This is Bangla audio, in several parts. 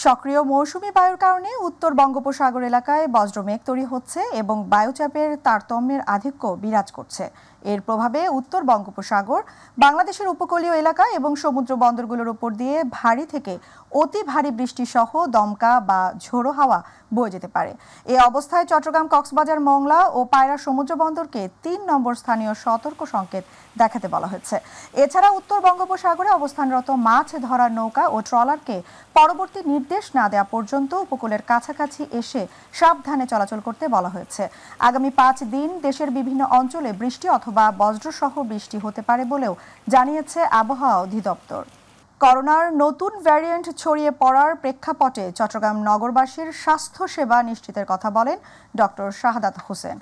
সক্রিয় মৌসুমী বায়ুর কারণে উত্তর বঙ্গোপসাগর এলাকায় বজ্রমেঘ তৈরি হচ্ছে এবং বায়ুচাপের তারতম্যের আধিক্য বিরাজ করছে। এর প্রভাবে উত্তর বঙ্গোপসাগর, বাংলাদেশের উপকূলীয় এলাকা এবং সমুদ্র বন্দরগুলোর উপর দিয়ে ভারী থেকে অতি ভারী বৃষ্টি সহ দমকা বা ঝোড়ো হাওয়া বয়ে যেতে পারে। এই অবস্থায় চট্টগ্রাম, কক্সবাজার, মংলা ও পায়রা সমুদ্র বন্দরকে ৩ নম্বর স্থানীয় সতর্ক সংকেত দেখাতে বলা হয়েছে। এছাড়া উত্তর বঙ্গোপসাগরে অবস্থানরত মাছ ধরার নৌকা ও ট্রলারকে পরবর্তী নির্দেশ না দেওয়া পর্যন্ত উপকূলের কাছাকাছি এসে সাবধানে চলাচল করতে বলা হয়েছে। আগামী ৫ দিন দেশের বিভিন্ন অঞ্চলে বৃষ্টি অথবা বজ্রসহ বৃষ্টি হতে পারে বলেও জানিয়েছে আবহাওয়া অধিদপ্তর। করোনার নতুন ভ্যারিয়েন্ট ছড়িয়ে পড়ার প্রেক্ষাপটে চট্টগ্রাম নগরবাসীর স্বাস্থ্যসেবা নিশ্চিতের কথা বলেন ডক্টর শাহাদাত হোসেন।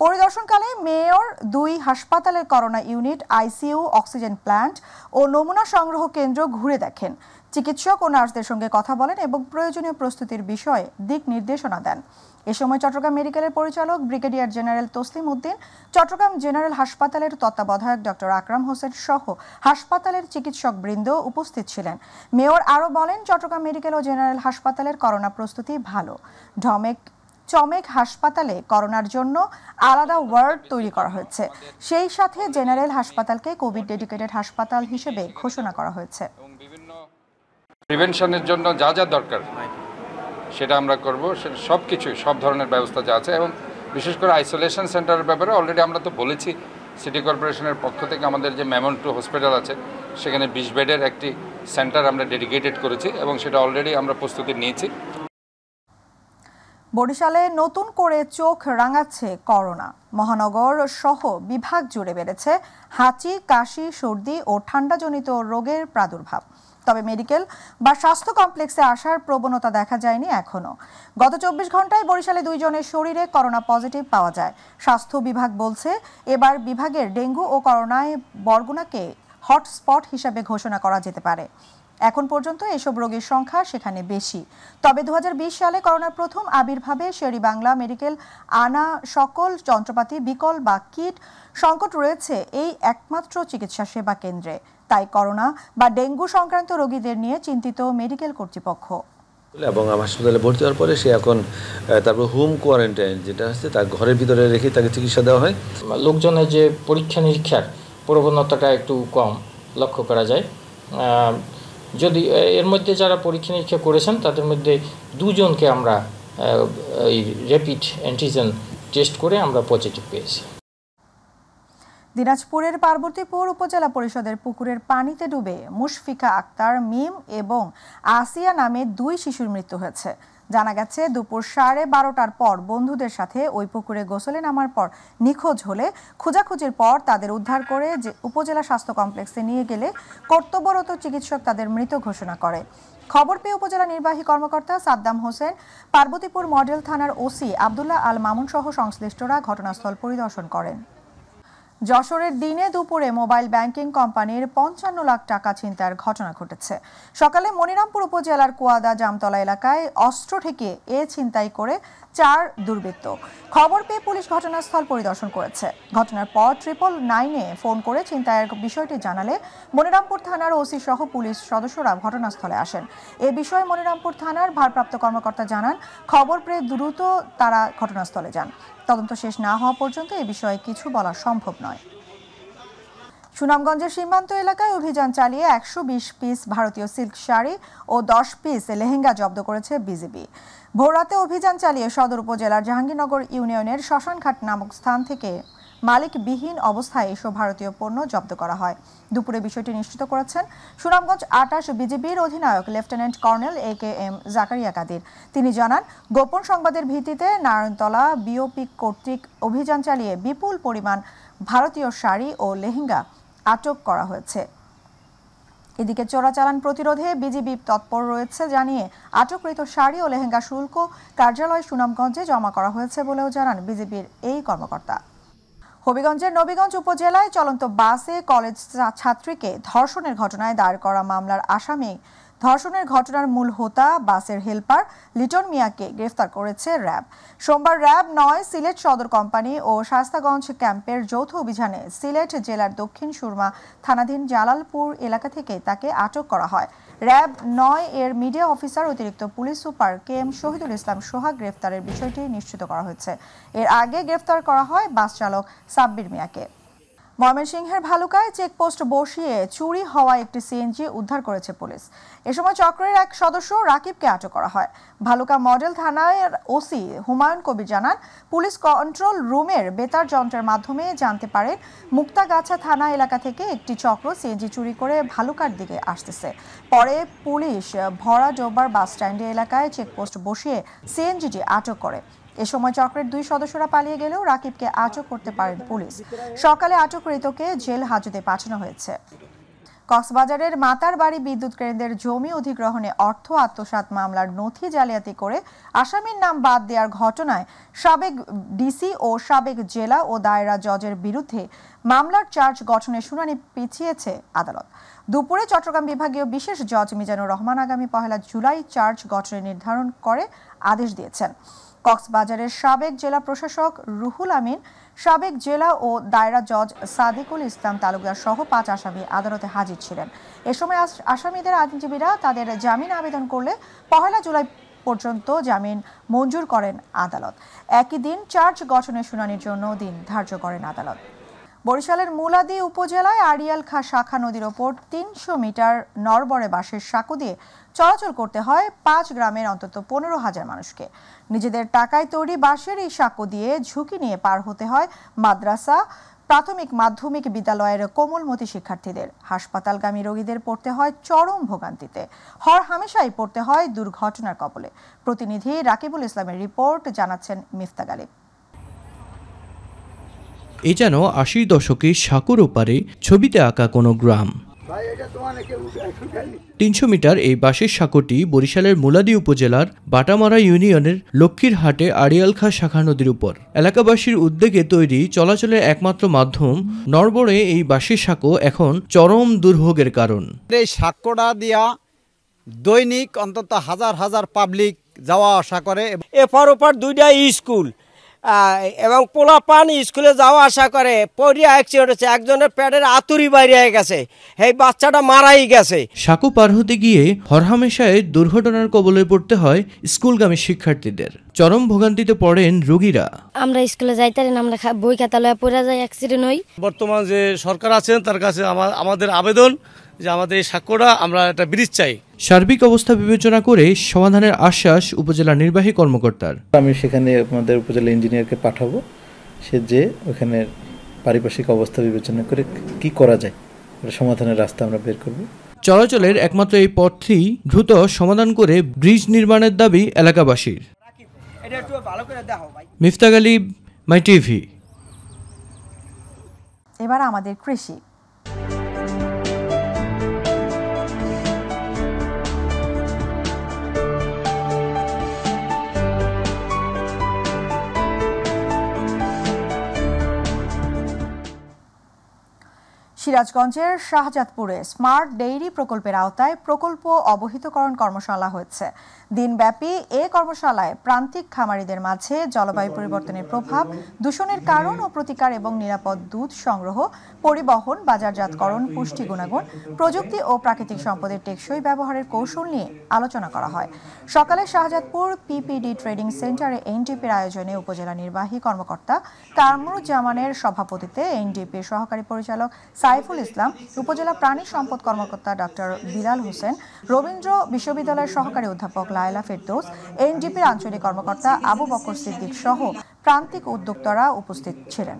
পরিদর্শনকালে মেয়র ২ হাসপাতালের corona unit, ICU, oxygen plant ও নমুনা সংগ্রহ কেন্দ্র ঘুরে দেখেন। চিকিৎসক ও নার্সদের সঙ্গে কথা বলেন এবং প্রয়োজনীয় প্রস্তুতির বিষয়ে দিক নির্দেশনা দেন। এ সময় চট্টগ্রাম মেডিকেলের পরিচালক brigadier general Taslim Uddin, Chittagong general হাসপাতালের তত্ত্বাবধায়ক ডক্টর আকরাম হোসেন সহ হাসপাতালের চিকিৎসকবৃন্দ উপস্থিত ছিলেন। মেয়র আরও বলেন, চট্টগ্রাম মেডিকেল ও জেনারেল হাসপাতালের করোনা প্রস্তুতি ভালো। চমেক হাসপাতালে করোনার জন্য আলাদা ওয়ার্ড তৈরি করা হয়েছে। সেই সাথে জেনারেল হাসপাতালকে কোভিড ডেডিকেটেড হাসপাতাল হিসেবে ঘোষণা করা হয়েছে। প্রিভেনশনের জন্য যা যা দরকার সেটা আমরা করব, সেটা সব ধরনের ব্যবস্থা যা আছে, এবং বিশেষ করে আইসোলেশন সেন্টারের ব্যাপারে অলরেডি আমরা তো বলেছি, সিটি কর্পোরেশনের পক্ষ থেকে আমাদের যে মেমন্টো হসপিটাল আছে সেখানে ২০ বেডের একটি সেন্টার আমরা ডেডিকেটেড করেছি এবং সেটা অলরেডি আমরা প্রস্তুতি নিয়েছি। বরিশালে নতুন করে চোখ রাঙাচ্ছে করোনা। মহানগর সহ বিভাগ জুড়ে বেড়েছে হাঁচি, কাশি, সর্দি ও ঠান্ডাজনিত রোগের প্রাদুর্ভাব। তবে মেডিকেল বা স্বাস্থ্য কমপ্লেক্সে আসার প্রবণতা দেখা যায়নি এখনো। গত ২৪ ঘন্টায় বরিশালে ২ জনের শরীরে করোনা পজিটিভ পাওয়া যায়। স্বাস্থ্য বিভাগ বলছে, এবার বিভাগের ডেঙ্গু ও করোনায় বরগুনাকে হটস্পট হিসেবে ঘোষণা করা যেতে পারে। এখন পর্যন্ত এসব রোগীর সংখ্যা সেখানে বেশি। তবে ২০২০ সালে করোনার প্রথম আবির্ভাবে শের-ই-বাংলা মেডিকেল আনা সকল যন্ত্রপাতি বিকল বা কিট সংকট রয়েছে এই একমাত্র চিকিৎসা সেবা কেন্দ্রে। তাই করোনা বা ডেঙ্গু সংক্রান্ত রোগীদের নিয়ে চিন্তিত মেডিকেল কর্তৃপক্ষ। এবং হাসপাতালে ভর্তি হওয়ার পরে সে এখন তারপর হোম কোয়ারেন্টাইন যেটা আছে তার ঘরের ভিতরে রেখে তাকে চিকিৎসা দেওয়া হয়। লোকজনের যে পরীক্ষা নিরীক্ষার প্রবণতাটা একটু কম লক্ষ্য করা যায়। যদি এর মধ্যে যারা পরীক্ষা নিরীক্ষা করেছেন তাদের মধ্যে ২ জনকে আমরা এই র্যাপিড অ্যান্টিজেন টেস্ট করে আমরা পজিটিভ পেয়েছি। দিনাজপুরের পার্বতীপুর উপজেলা পরিষদের পুকুরের পানিতে ডুবে মুশফিকা আক্তার, মিম এবং আসিয়া নামে ২ শিশুর মৃত্যু হয়েছে। জানা গেছে, দুপুর 12:30টার পর বন্ধুদের সাথে ওই পুকুরে গোসলে নামার পর নিখোঁজ হলে খোঁজাখুঁজির পর তাদের উদ্ধার করে যে উপজেলা স্বাস্থ্য কমপ্লেক্সে নিয়ে গেলে কর্তব্যরত চিকিৎসক তাদের মৃত ঘোষণা করে। খবর পেয়ে উপজেলা নির্বাহী কর্মকর্তা সাদ্দাম হোসেন, পার্বতীপুর মডেল থানার ওসি আব্দুল্লাহ আল মামুন সহ সংশ্লিষ্টরা ঘটনাস্থল পরিদর্শন করেন। যশোরের দিনে দুপুরে মোবাইল ব্যাংকিং কোম্পানির ৫৫ লাখ টাকা ছিনতাইয়ের ঘটনা ঘটেছে। সকালে মনিরামপুর উপজেলার কুয়াদা জামতলা এলাকায় অস্ত্র ঠেকিয়ে ছিনতাই করে ৪ দুর্বৃত্ত। খবর পেয়ে পুলিশ ঘটনাস্থল পরিদর্শন করেছে। ঘটনার পর 999-এ ফোন করে ছিনতাইয়ের বিষয়টি জানালে মনিরামপুর থানার ওসি সহ পুলিশ সদস্যরা ঘটনাস্থলে আসেন। এ বিষয়ে মনিরামপুর থানার ভারপ্রাপ্ত কর্মকর্তা জানান, খবর পেয়ে দ্রুত তারা ঘটনাস্থলে যান। তদন্ত শেষ না হওয়া পর্যন্ত এ বিষয়ে কিছু বলা সম্ভব নয়। সুনামগঞ্জের সীমান্ত এলাকায় অভিযান চালিয়ে ১২০ পিস ভারতীয় সিল্ক শাড়ি ও ১০ পিস লেহেঙ্গা জব্দ করেছে বিজিবি। ভোররাতে অভিযান চালিয়ে সদর উপজেলার জাহাঙ্গীরনগর ইউনিয়নের শ্মশানঘাট নামক স্থান থেকে মালিকবিহীন অবস্থায় এসব ভারতীয় পণ্য জব্দ করা হয়। দুপুরে বিষয়টি নিশ্চিত করেছেন সুনামগঞ্জ ২৮ বিজিবির অধিনায়ক lieutenant colonel AKM Zakaria Kadir. তিনি জানান, গোপন সংবাদের ভিত্তিতে নারায়ণতলা বিওপি কর্তৃক অভিযান চালিয়ে বিপুল পরিমাণ ভারতীয় শাড়ি ও লেহেঙ্গা আটক করা হয়েছে। এদিকে চোরাচালান প্রতিরোধে বিজিবি তৎপর রয়েছে জানিয়ে আটককৃত শাড়ি ও লেহেঙ্গা শুল্ক কার্যালয় সুনামগঞ্জে জমা করা হয়েছে বলেও জানান বিজিবির এই কর্মকর্তা। হবিগঞ্জের নবীগঞ্জ উপজেলায় চলন্ত বাসে কলেজ ছাত্রীকে ধর্ষণের ঘটনায় দায়ের করা মামলার আসামি ধর্ষণের ঘটনার মূল হোতা বাসের হেলপার লিটন মিয়াকে গ্রেফতার করেছে র্যাব। সোমবার র্যাব ৯ সিলেট সদর কোম্পানি ও শাস্তাগঞ্জ ক্যাম্পের যৌথ অভিযানে সিলেট জেলার দক্ষিণ সুরমা থানাধীন জালালপুর এলাকা থেকে তাকে আটক করা হয়। র্যাব ৯ এর মিডিয়া অফিসার অতিরিক্ত police super KM Shahidul Islam সোহাগ গ্রেফতারের বিষয়টি নিশ্চিত করা হয়েছে। এর আগে গ্রেফতার করা হয় বাস চালক সাব্বির মিয়াকে। ময়মনসিংহের ভালুকায় চেকপোস্ট বসিয়ে চুরি হওয়া একটি সিএনজি উদ্ধার করেছে পুলিশ। এ সময় চক্রের এক সদস্য রাকিবকে আটক করা হয়। ভালুকা মডেল থানার ওসি হুমায়ুন কবির জানান, পুলিশ কন্ট্রোল রুমের বেতার যন্ত্রের মাধ্যমে জানতে পারেন মুক্তাগাছা থানা এলাকা থেকে একটি চক্র সিএনজি চুরি করে ভালুকার দিকে আসতেছে। পরে পুলিশ ভরা ডোবার বাস স্ট্যান্ডে এলাকায় চেকপোস্ট বসিয়ে সিএনজিটি আটক করে। এ সময় চক্রের 2 সদস্যরা পালিয়ে গেলেও রাকিবকে আটক করতে পারেন পুলিশ। সকালে আটককৃতকে জেল হাজতে পাঠানো হয়েছে। কক্সবাজারের মাতারবাড়ি বিদ্যুৎ কেন্দ্রের জমি অধিগ্রহণে অর্থ আত্মসাৎ মামলার নথি জালিয়াতি করে আসামির নাম বাদ দেওয়ার ঘটনায় সাবেক ডিসি ও সাবেক জেলা ও দায়রা জজের বিরুদ্ধে মামলার চার্জ গঠনের শুনানি পিছিয়েছে আদালত। দুপুরে চট্টগ্রাম বিভাগীয় বিশেষ জজ মিজানুর রহমান আগামী 1 জুলাই চার্জ গঠনের নির্ধারণ করে আদেশ দিয়েছেন। কক্সবাজারের সাবেক জেলা প্রশাসক রুহুল আমিন, সাবেক জেলা ও দায়রা জজ সাদিকুল ইসলাম তালুকদার সহ 5 আসামি আদালতে হাজির ছিলেন। এ সময় আসামিদের আইনজীবীরা তাদের জামিন আবেদন করলে 1 জুলাই পর্যন্ত জামিন মঞ্জুর করেন আদালত। একই দিন চার্জ গঠনের শুনানির জন্য দিন ধার্য করেন আদালত। বরিশালের মুলাদি উপজেলায় আড়িয়াল খা শাখা নদীর ওপর 300 মিটার নরবরে বাঁশের সাঁকো দিয়ে চলাচল করতে হয় 5 গ্রামের অন্তত 15,000 মানুষকে। নিজেদের টাকায় তৈরি বাঁশের এই সাঁকো দিয়ে ঝুঁকি নিয়ে পার হতে হয় মাদ্রাসা, প্রাথমিক মাধ্যমিক বিদ্যালয়ের কোমলমতি শিক্ষার্থীদের। হাসপাতালগামী রোগীদের পড়তে হয় চরম ভোগান্তিতে। হরহামেশাই পড়তে হয় দুর্ঘটনার কবলে। প্রতিনিধি রাকিবুল ইসলামের রিপোর্ট, জানাচ্ছেন মিফতা গালিব। এ যেন 80 দশকের সাঁকোর ওপারে ছবিতে আঁকা কোনো গ্রাম। 300 মিটার এই বাঁশের সাঁকোটি বরিশালের মুলাদি উপজেলার বাটামারা ইউনিয়নের লক্ষ্মীরহাটে আড়িয়ালখা শাখা নদীর উপর। এলাকাবাসীর উদ্যোগে তৈরি চলাচলের একমাত্র মাধ্যম নরবরে এই বাঁশের সাঁকো এখন চরম দুর্ভোগের কারণ। এই সাঁকোটা দিয়া দৈনিক অন্তত হাজার হাজার পাবলিক যাওয়া আসা করে। এপার ওপার 2টা স্কুল এবং পোলাপান স্কুলে যাওয়া আসা করে। পড়িয়া অ্যাক্সিডেন্ট হচ্ছে, একজনের পেটের আতুরি বাইরে গেছে, এই বাচ্চাটা মারাই গেছে। সাঁকো পার হতে গিয়ে হরহামেশায় দুর্ঘটনার কবলে পড়তে হয় স্কুলগামী শিক্ষার্থীদের। চরম ভোগান্তিতে পড়েন রোগীরা। আমরা স্কুলে যাইতে আমরা বই খাতা লয়ে পড়ে যাই, অ্যাক্সিডেন্ট হই। বর্তমান যে সরকার আছেন তার কাছে আমাদের আবেদন যে আমাদের এই সাঁকোটা আমরা একটা ব্রিজ চাই। সার্বিক অবস্থা বিবেচনা করে সমাধানের আশ্বাস উপজেলা নির্বাহী কর্মকর্তার। আমি সেখানে আমাদের উপজেলা ইঞ্জিনিয়ারকে পাঠাবো, সে যে ওখানে পারিপার্শ্বিক অবস্থা বিবেচনা করে কি করা যায় সমাধানের রাস্তা আমরা বের করব। চলাচলের একমাত্র এই পথটি দ্রুত সমাধান করে ব্রিজ নির্মাণের দাবি এলাকাবাসীর। মিফতা গালিব, মাই টিভি। এবার আমাদের কৃষি। সিরাজগঞ্জের শাহজাদপুরে স্মার্ট ডেইরি প্রকল্পের আওতায় প্রকল্প অবহিতকরণ কর্মশালা হয়েছে। দিনব্যাপী এ কর্মশালায় প্রান্তিক খামারিদের মাঝে জলবায়ু পরিবর্তনের প্রভাব, দূষণের কারণ ও প্রতিকার এবং নিরাপদ দুধ সংগ্রহ, পরিবহন, বাজারজাতকরণ, পুষ্টি গুণাগুণ, প্রযুক্তি ও প্রাকৃতিক সম্পদের টেকসই ব্যবহারের কৌশল নিয়ে আলোচনা করা হয়। সকালে শাহজাদপুর পিপিডি ট্রেডিং সেন্টারে এনডিপির আয়োজনে উপজেলা নির্বাহী কর্মকর্তা কামরুজ্জামানের সভাপতিত্বে এনডিপির সহকারী পরিচালক সাইফুল ইসলাম, উপজেলা প্রাণী সম্পদ কর্মকর্তা ডক্টর বিলাল হোসেন, রবীন্দ্র বিশ্ববিদ্যালয়ের সহকারী অধ্যাপক লায়লা ফেরদৌস, এনডিপির আঞ্চলিক কর্মকর্তা আবু বকর সিদ্দিক সহ প্রান্তিক উদ্যোক্তারা উপস্থিত ছিলেন।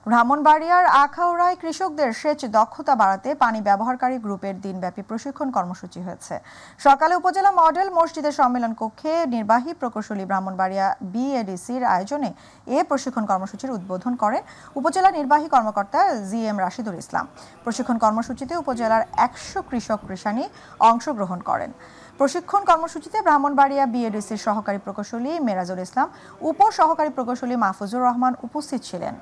ব্রাহ্মণবাড়িয়ার আখাউড়ায় কৃষকদের সেচ দক্ষতা বাড়াতে পানি ব্যবহারকারী গ্রুপের দিনব্যাপী প্রশিক্ষণ কর্মসূচি হয়েছে। সকালে উপজেলা মডেল মসজিদের সম্মেলন কক্ষে নির্বাহী প্রকৌশলী ব্রাহ্মণবাড়িয়া বিএডিসির আয়োজনে এ প্রশিক্ষণ কর্মসূচির উদ্বোধন করেন উপজেলা নির্বাহী কর্মকর্তা জিএম রাশিদুল ইসলাম। প্রশিক্ষণ কর্মসূচিতে উপজেলার 100 কৃষক কৃষানী অংশগ্রহণ করেন। প্রশিক্ষণ কর্মসূচিতে ব্রাহ্মণবাড়িয়া বিএডিসির সহকারী প্রকৌশলী মেরাজুল ইসলাম, উপ সহকারী প্রকৌশলী মাহফুজুর রহমান উপস্থিত ছিলেন।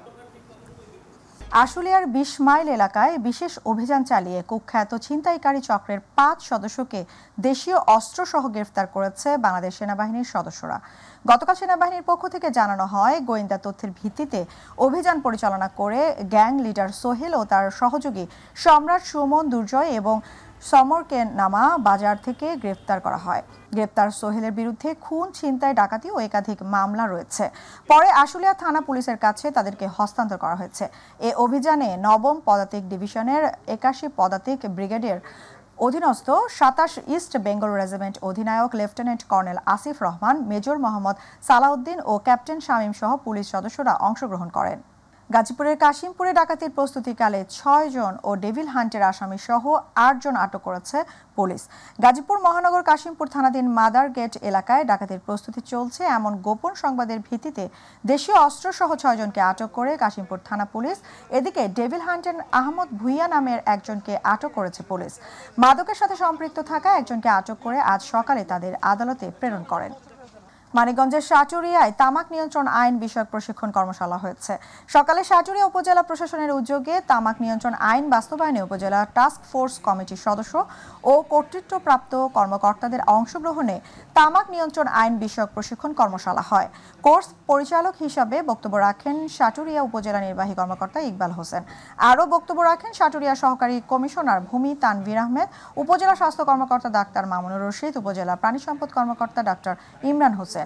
আশুলিয়ার ২০ মাইল এলাকায় বিশেষ অভিযান চালিয়ে কুখ্যাত ছিনতাইকারী চক্রের ৫ সদস্যকে দেশীয় অস্ত্রসহ গ্রেফতার করেছে বাংলাদেশ সেনাবাহিনীর সদস্যরা। গতকাল সেনাবাহিনীর পক্ষ থেকে জানানো হয়, গোয়েন্দা তথ্যের ভিত্তিতে অভিযান পরিচালনা করে গ্যাং লিডার সোহেল ও তার সহযোগী সম্রাট, সুমন, দুর্জয় এবং সমরকে নামা বাজার থেকে গ্রেফতার করা হয়। গ্রেপ্তার সোহেলের বিরুদ্ধে খুন, ছিনতাই, ডাকাতি ও একাধিক মামলা রয়েছে। পরে আশুলিয়া থানা পুলিশের কাছে তাদেরকে হস্তান্তর করা হয়েছে। এ অভিযানে ৯ম পদাতিক ডিভিশনের ৮১ পদাতিক ব্রিগেডের অধীনস্থ ২৭ ইস্ট বেঙ্গল রেজিমেন্ট অধিনায়ক lieutenant colonel Asif Rahman, major Mohammad Salauddin ও ক্যাপ্টেন শামীম সহ পুলিশ সদস্যরা অংশগ্রহণ করেন। গাজীপুরের কাশিমপুরে ডাকাতির প্রস্তুতিকালে ৬ জন ও ডেভিল হান্টের আসামি সহ ৮ জন আটক করেছে পুলিশ। গাজীপুর মহানগর কাশিমপুর থানাধীন মাদার গেট এলাকায় ডাকাতির প্রস্তুতি চলছে এমন গোপন সংবাদের ভিত্তিতে দেশীয় অস্ত্রসহ ৬ জনকে আটক করে কাশিমপুর থানা পুলিশ। এদিকে ডেভিল হান্টের আহমদ ভুইয়া নামের একজনকে আটক করেছে পুলিশ। মাদকের সাথে সম্পৃক্ত থাকা একজনকে আটক করে আজ সকালে তাদের আদালতে প্রেরণ করেন। মানিকগঞ্জের সাটুরিয়ায় তামাক নিয়ন্ত্রণ আইন বিষয়ক প্রশিক্ষণ কর্মশালা হয়েছে। সকালে সাটুরিয়া উপজেলা প্রশাসনের উদ্যোগে তামাক নিয়ন্ত্রণ আইন বাস্তবায়নে উপজেলা টাস্ক ফোর্স কমিটির সদস্য ও কর্তৃত্বপ্রাপ্ত কর্মকর্তাদের অংশগ্রহণে তামাক নিয়ন্ত্রণ আইন বিষয়ক প্রশিক্ষণ কর্মশালা হয়। কোর্স পরিচালক হিসাবে বক্তব্য রাখেন সাটুরিয়া উপজেলা নির্বাহী কর্মকর্তা ইকবাল হোসেন। আরও বক্তব্য রাখেন সাটুরিয়া সহকারী কমিশনার ভূমি তানভীর আহমেদ, উপজেলা স্বাস্থ্য কর্মকর্তা ডাক্তার মামুনুর রশিদ, উপজেলা প্রাণী সম্পদ কর্মকর্তা ডাক্তার ইমরান হোসেন।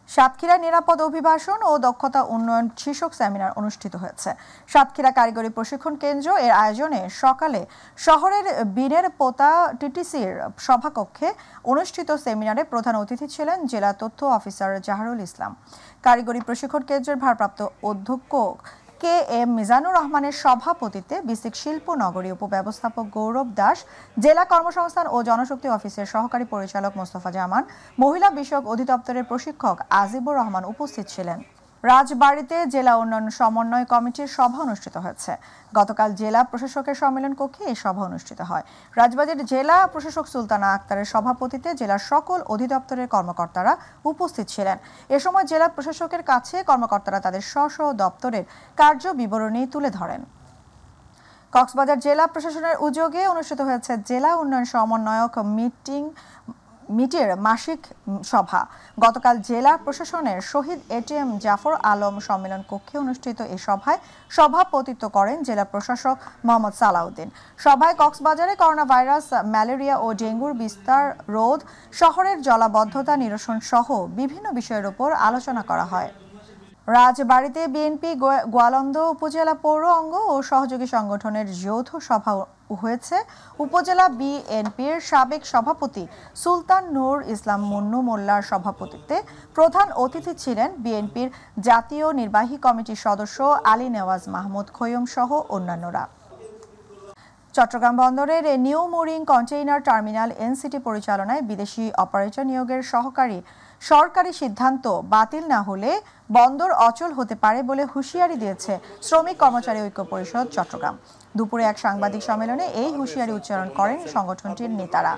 সাতক্ষীরায় নিরাপদ অভিবাসন ও দক্ষতা উন্নয়ন শীর্ষক সেমিনার অনুষ্ঠিত হয়েছে। সাতক্ষীরা কারিগরি প্রশিক্ষণ কেন্দ্র এর আয়োজনে সকালে শহরের বীরের পোতা টিটিসির সভাকক্ষে অনুষ্ঠিত সেমিনারে প্রধান অতিথি ছিলেন জেলা তথ্য অফিসার জাহারুল ইসলাম। কারিগরি প্রশিক্ষণ কেন্দ্রের ভারপ্রাপ্ত অধ্যক্ষ কে এম মিজানুর রহমানের সভাপতিত্বে বিসিক শিল্প নগরী উপব্যবস্থাপক গৌরব দাস, জেলা কর্মসংস্থান ও জনশক্তি অফিসের সহকারী পরিচালক মোস্তফা জামান, মহিলা বিষয়ক অধিদপ্তরের প্রশিক্ষক আজিবুর রহমান উপস্থিত ছিলেন। রাজবাড়ীতে জেলা উন্নয়ন সমন্বয় কমিটির সভা অনুষ্ঠিত হয়েছে। গতকাল জেলা প্রশাসকের সম্মেলন কক্ষে এই সভা অনুষ্ঠিত হয়। রাজবাড়ীর জেলা প্রশাসক সুলতানা আক্তারের সভাপতিত্বে জেলার সকল অধিদপ্তরের কর্মকর্তারা উপস্থিত ছিলেন। এ সময় জেলা প্রশাসকের কাছে কর্মকর্তারা তাদের স্ব দপ্তরের কার্য বিবরণী তুলে ধরেন। কক্সবাজার জেলা প্রশাসনের উদ্যোগে অনুষ্ঠিত হয়েছে জেলা উন্নয়ন সমন্বয়ক মিটের মাসিক সভা। গতকাল জেলা প্রশাসনের শহীদ এটিএম জাফর আলম সম্মেলন কক্ষে অনুষ্ঠিত এই সভায় সভাপতিত্ব করেন জেলা প্রশাসক মোহাম্মদ সালাউদ্দিন। সভায় কক্সবাজারে করোনা ভাইরাস, ম্যালেরিয়া ও ডেঙ্গুর বিস্তার রোধ, শহরের জলাবদ্ধতা নিরসন সহ বিভিন্ন বিষয়ের উপর আলোচনা করা হয়। রাজবাড়ীতে বিএনপি গোয়ালন্দ উপজেলা পৌর অঙ্গ ও সহযোগী সংগঠনের যৌথ সভা হয়েছে। উপজেলা বিএনপির সাবেক সভাপতি সুলতান নূর ইসলাম মুন্নু মোল্লার সভাপতিত্বে প্রধান অতিথি ছিলেন বিএনপির জাতীয় নির্বাহী কমিটির সদস্য আলী নেওয়াজ মাহমুদ খৈয়ম সহ অন্যান্যরা। চট্টগ্রাম বন্দরের new mooring container terminal NCT পরিচালনায় বিদেশি অপারেটর নিয়োগের সরকারি সিদ্ধান্ত বাতিল না হলে বন্দর অচল হতে পারে বলে হুঁশিয়ারি দিয়েছে শ্রমিক কর্মচারী ঐক্য পরিষদ চট্টগ্রাম। দুপুরে এক সাংবাদিক সম্মেলনে এই হুঁশিয়ারি উচ্চারণ করেন সংগঠনটির নেতারা।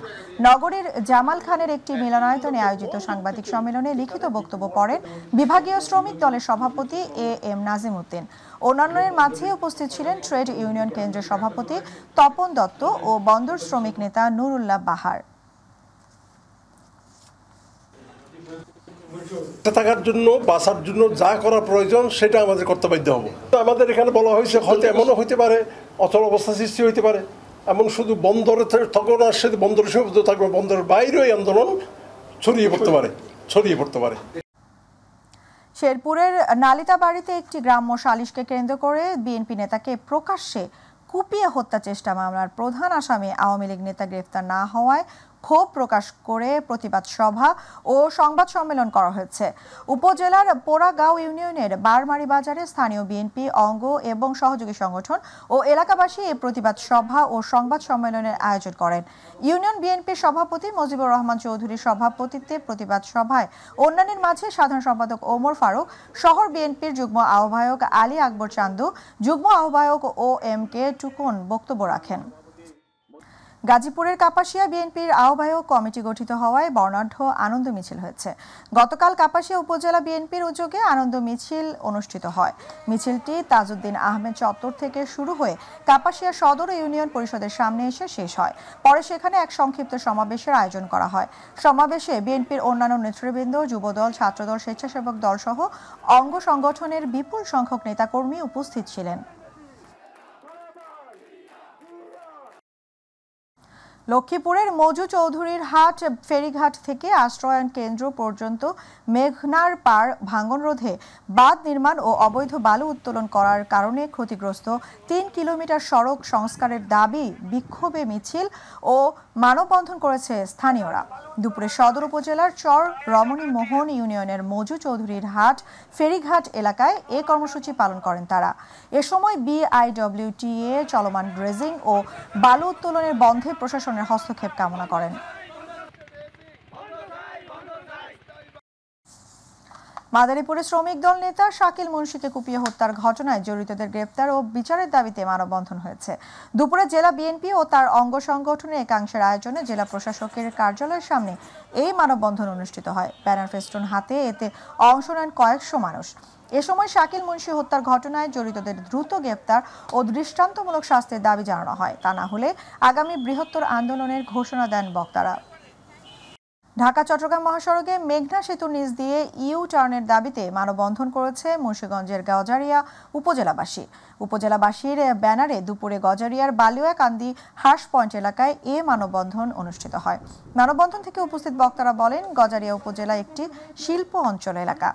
নগরীর জামাল খানের একটি মিলনায়তনে আয়োজিত সাংবাদিক সম্মেলনে লিখিত বক্তব্য পড়েন বিভাগীয় শ্রমিক দলের সভাপতি এ এম নাজিম উদ্দিন। অন্যান্যের মাঝে উপস্থিত ছিলেন ট্রেড ইউনিয়ন কেন্দ্রের সভাপতি তপন দত্ত ও বন্দর শ্রমিক নেতা নুরুল্লাহ বাহার। থাকার জন্য, বাঁচার জন্য যা করা প্রয়োজন সেটা আমাদের করতে বাধ্য হবো। আমাদের এখানে বলা হয়েছে হয়তো এমনও হইতে পারে অচল অবস্থা সৃষ্টি হইতে পারে, এমন শুধু বন্দরে তখন আর সে বন্দরের সীমাবদ্ধ থাকবে, বন্দরের বাইরেও এই আন্দোলন ছড়িয়ে পড়তে পারে। শেরপুরের নালিতাবাড়িতে একটি গ্রাম্য সালিশকে কেন্দ্র করে বিএনপি নেতাকে প্রকাশ্যে কুপিয়ে হত্যা চেষ্টা মামলার প্রধান আসামি আওয়ামী লীগ নেতা গ্রেফতার না হওয়ায় ক্ষোভ প্রকাশ করে প্রতিবাদ সভা ও সংবাদ সম্মেলন করা হয়েছে। উপজেলার পোড়াগাঁও ইউনিয়নের বারমারি বাজারে স্থানীয় বিএনপি অঙ্গ এবং সহযোগী সংগঠন ও এলাকাবাসী এই প্রতিবাদ সভা ও সংবাদ সম্মেলনের আয়োজন করেন। ইউনিয়ন বিএনপির সভাপতি মুজিবুর রহমান চৌধুরীর সভাপতিত্বে প্রতিবাদ সভায় অন্যান্যের মাঝে সাধারণ সম্পাদক ওমর ফারুক, শহর বিএনপির যুগ্ম আহ্বায়ক আলী আকবর চান্দু, যুগ্ম আহ্বায়ক ও এম কে টুকুন বক্তব্য রাখেন। গাজীপুরের কাপাসিয়া বিএনপির আহ্বায়ক কমিটি গঠিত হওয়ায় বর্ণাঢ্য আনন্দ মিছিল হয়েছে। গতকাল কাপাসিয়া উপজেলা বিএনপির উদ্যোগে আনন্দ মিছিল অনুষ্ঠিত হয়। মিছিলটি তাজউদ্দিন আহমেদ চত্বর থেকে শুরু হয়ে কাপাসিয়া সদর ইউনিয়ন পরিষদের সামনে এসে শেষ হয়। পরে সেখানে এক সংক্ষিপ্ত সমাবেশের আয়োজন করা হয়। সমাবেশে বিএনপির অন্যান্য নেতৃবৃন্দ, যুবদল, ছাত্রদল, স্বেচ্ছাসেবক দল সহ অঙ্গ সংগঠনের বিপুল সংখ্যক নেতাকর্মী উপস্থিত ছিলেন। লক্ষ্মীপুরের মজু চৌধুরীর হাট ফেরিঘাট থেকে আশ্রয়ন কেন্দ্র পর্যন্ত মেঘনার পার ভাঙন রোধে বাঁধ নির্মাণ ও অবৈধ বালু উত্তোলন করার কারণে ক্ষতিগ্রস্ত ৩ কিলোমিটার সড়ক সংস্কারের দাবি বিক্ষোভে মিছিল ও মানববন্ধন করেছে স্থানীয়রা। দুপুরে সদর উপজেলার চর রমণী মোহন ইউনিয়নের মজু চৌধুরীর হাট ফেরিঘাট এলাকায় এ কর্মসূচি পালন করেন তারা। এ সময় বিআইডব্লিউটিএ চলমান ড্রেজিং ও বালু উত্তোলনের বন্ধে প্রশাসনের হস্তক্ষেপ কামনা করেন। মাদারীপুরে শ্রমিক দল নেতা শাকিল মুন্সিকে কুপিয়ে হত্যার ঘটনায় জড়িতদের গ্রেপ্তার ও বিচারের দাবিতে মানববন্ধন হয়েছে। দুপুরে জেলা বিএনপি ও তার অঙ্গ সংগঠনের একাংশের আয়োজনে জেলা প্রশাসকের কার্যালয়ের সামনে এই মানববন্ধন অনুষ্ঠিত হয়। ব্যানার ফেস্টুন হাতে এতে অংশ নেন কয়েকশো মানুষ। এ সময় শাকিল মুন্সি হত্যার ঘটনায় জড়িতদের দ্রুত গ্রেপ্তার ও দৃষ্টান্তমূলক শাস্তির দাবি জানানো হয়। তা না হলে আগামী বৃহত্তর আন্দোলনের ঘোষণা দেন বক্তারা। ঢাকা চট্টগ্রাম মহাসড়কে মেঘনা সেতুর নিচ দিয়ে ইউ টার্নের দাবিতে মানববন্ধন করেছে মুন্সিগঞ্জের গজারিয়া উপজেলাবাসী। উপজেলাবাসীর ব্যানারে দুপুরে গজারিয়ার বালিয়াকান্দি হার্স পয়েন্ট এলাকায় এ মানববন্ধন অনুষ্ঠিত হয়। মানববন্ধন থেকে উপস্থিত বক্তারা বলেন, গজারিয়া উপজেলা একটি শিল্প অঞ্চল এলাকা।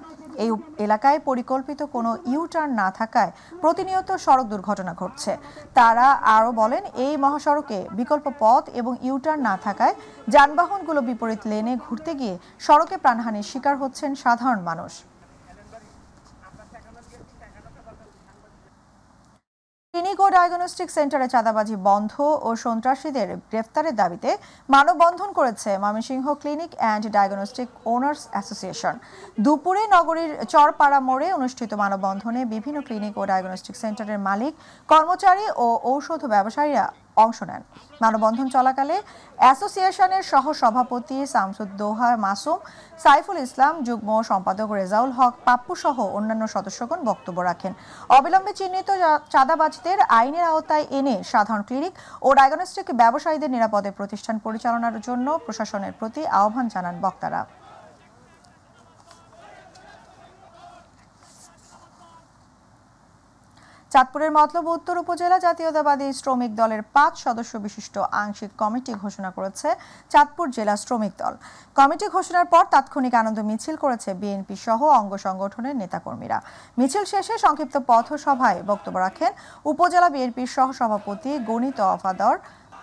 এই এলাকায় পরিকল্পিত কোনো ইউ টার্ন না থাকায় প্রতিনিয়ত সড়ক দুর্ঘটনা ঘটছে। তারা আরও বলেন, এই মহাসড়কে বিকল্প পথ এবং ইউ টার্ন না থাকায় যানবাহনগুলো বিপরীত লেনে ঘুরতে গিয়ে সড়কে প্রাণহানির শিকার হচ্ছেন সাধারণ মানুষ। ক্লিনিক ও ডায়াগনস্টিক সেন্টারে চাঁদাবাজি বন্ধ ও সন্ত্রাসীদের গ্রেফতারের দাবিতে মানববন্ধন করেছে Mymensingh clinic and diagnostic owners association. দুপুরে নগরীর চরপাড়া মোড়ে অনুষ্ঠিত মানববন্ধনে বিভিন্ন ক্লিনিক ও ডায়াগনস্টিক সেন্টারের মালিক, কর্মচারী ও ঔষধ ব্যবসায়ীরা অংশ নেন। মানববন্ধন চলাকালে অ্যাসোসিয়েশনের সহ সভাপতি শামসুদ্দোহা মাসুম, সাইফুল ইসলাম, যুগ্ম সম্পাদক রেজাউল হক, পাপ্পু সহ অন্যান্য সদস্যগণ বক্তব্য রাখেন। অবিলম্বে চিহ্নিত চাঁদাবাজদের আইনের আওতায় এনে সাধারণ ক্লিনিক ও ডায়াগনস্টিক ব্যবসায়ীদের নিরাপদে প্রতিষ্ঠান পরিচালনার জন্য প্রশাসনের প্রতি আহ্বান জানান বক্তারা। চাঁদপুরের মতলব উত্তর উপজেলা জাতীয়তাবাদী শ্রমিক দলের 5 সদস্য বিশিষ্ট আংশিক কমিটি ঘোষণা করেছে চাঁদপুর জেলা শ্রমিক দল। কমিটি ঘোষণার পর তাৎক্ষণিক আনন্দ মিছিল করেছে বিএনপি সহ অঙ্গ সংগঠনের নেতাকর্মীরা। মিছিল শেষে সংক্ষিপ্ত পথসভায় বক্তব্য রাখেন উপজেলা বিএনপির সহ সভাপতি গনি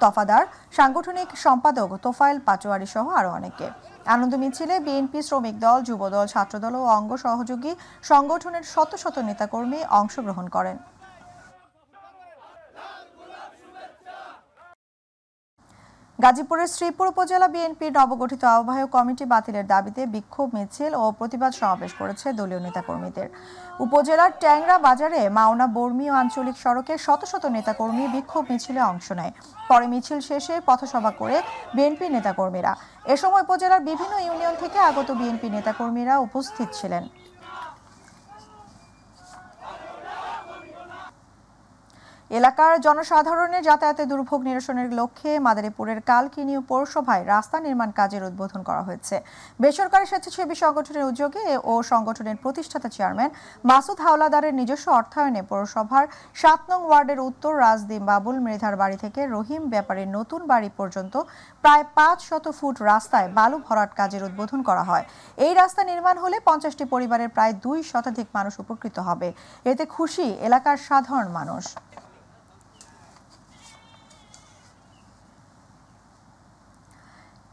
তফাদার, সাংগঠনিক সম্পাদক তোফায়েল পাটোয়ারি সহ আরও অনেকে। আনন্দ মিছিলে বিএনপি, শ্রমিক দল, যুবদল, ছাত্রদল ও অঙ্গ সহযোগী সংগঠনের শত শত নেতাকর্মী অংশগ্রহণ করেন। গাজীপুরের শ্রীপুর উপজেলা বিএনপির নবগঠিত আহ্বায়ক কমিটি বাতিলের দাবিতে বিক্ষোভ মিছিল ও প্রতিবাদ সমাবেশ করেছে দলীয় নেতাকর্মীদের। উপজেলার ট্যাংরা বাজারে মাওনা বর্মী আঞ্চলিক সড়কে শত শত নেতাকর্মী বিক্ষোভ মিছিলে অংশ নেয়। পরে মিছিল শেষে পথসভা করে বিএনপি নেতাকর্মীরা। এ সময় উপজেলার বিভিন্ন ইউনিয়ন থেকে আগত বিএনপি নেতাকর্মীরা উপস্থিত ছিলেন। এলাকার জনসাধারণের যাতায়াতে দুর্ভোগ নিরসনের লক্ষ্যে মাদারীপুরের কালকিনিউ পৌরসভায় রাস্তা নির্মাণ কাজের উদ্বোধন করা হয়েছে। বেসরকারি স্বেচ্ছাসেবী সংগঠনের উদ্যোগে ও সংগঠনের প্রতিষ্ঠাতা চেয়ারম্যান মাসুদ হাওলাদারের নিজস্ব অর্থায়নে পৌরসভার 7 নং ওয়ার্ডের উত্তর রাজদিম বাবুল মৃধার বাড়ি থেকে রহিম ব্যাপারীর নতুন বাড়ি পর্যন্ত প্রায় 500 ফুট রাস্তায় বালু ভরাট কাজের উদ্বোধন করা হয়। এই রাস্তা নির্মাণ হলে 50টি পরিবারের প্রায় 2 শতাধিক মানুষ উপকৃত হবে। এতে খুশি এলাকার সাধারণ মানুষ।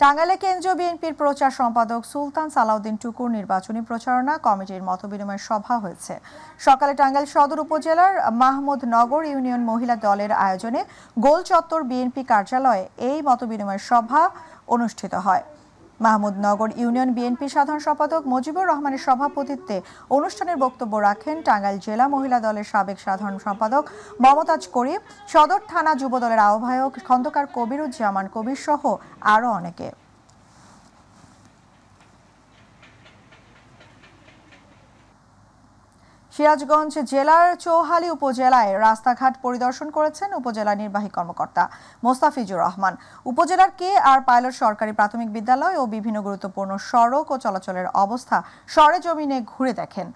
টাঙ্গাইলে কেন্দ্রীয় বিএনপির প্রচার সম্পাদক সুলতান সালাউদ্দিন টুকুর নির্বাচনী প্রচারণা কমিটির মতবিনিময় সভা হয়েছে। সকালে টাঙ্গাইল সদর উপজেলার মাহমুদনগর ইউনিয়ন মহিলা দলের আয়োজনে গোল চত্বর বিএনপি কার্যালয়ে এই মতবিনিময় সভা অনুষ্ঠিত হয়। মাহমুদনগর ইউনিয়ন বিএনপি সাধারণ সম্পাদক মুজিবুর রহমানের সভাপতিত্বে অনুষ্ঠানের বক্তব্য রাখেন টাঙ্গাইল জেলা মহিলা দলের সাবেক সাধারণ সম্পাদক মমতাজ করিম, সদর থানা যুব দলের আহ্বায়ক খন্দকার কবিরুজ্জামান কবির সহ আরও অনেকে। সিরাজগঞ্জ জেলার চৌহালি উপজেলায় রাস্তাঘাট পরিদর্শন করেছেন উপজেলা নির্বাহী কর্মকর্তা মোস্তাফিজুর রহমান। উপজেলার KR পাইলট সরকারি প্রাথমিক বিদ্যালয় ও বিভিন্ন গুরুত্বপূর্ণ সড়ক ও চলাচলের অবস্থা সরেজমিনে ঘুরে দেখেন।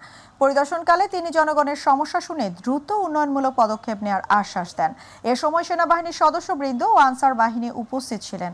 পরিদর্শনকালে তিনি জনগণের সমস্যা শুনে দ্রুত উন্নয়নমূলক পদক্ষেপ নেওয়ার আশ্বাস দেন। এ সময় সেনাবাহিনীর সদস্যবৃন্দ ও আনসার বাহিনী উপস্থিত ছিলেন।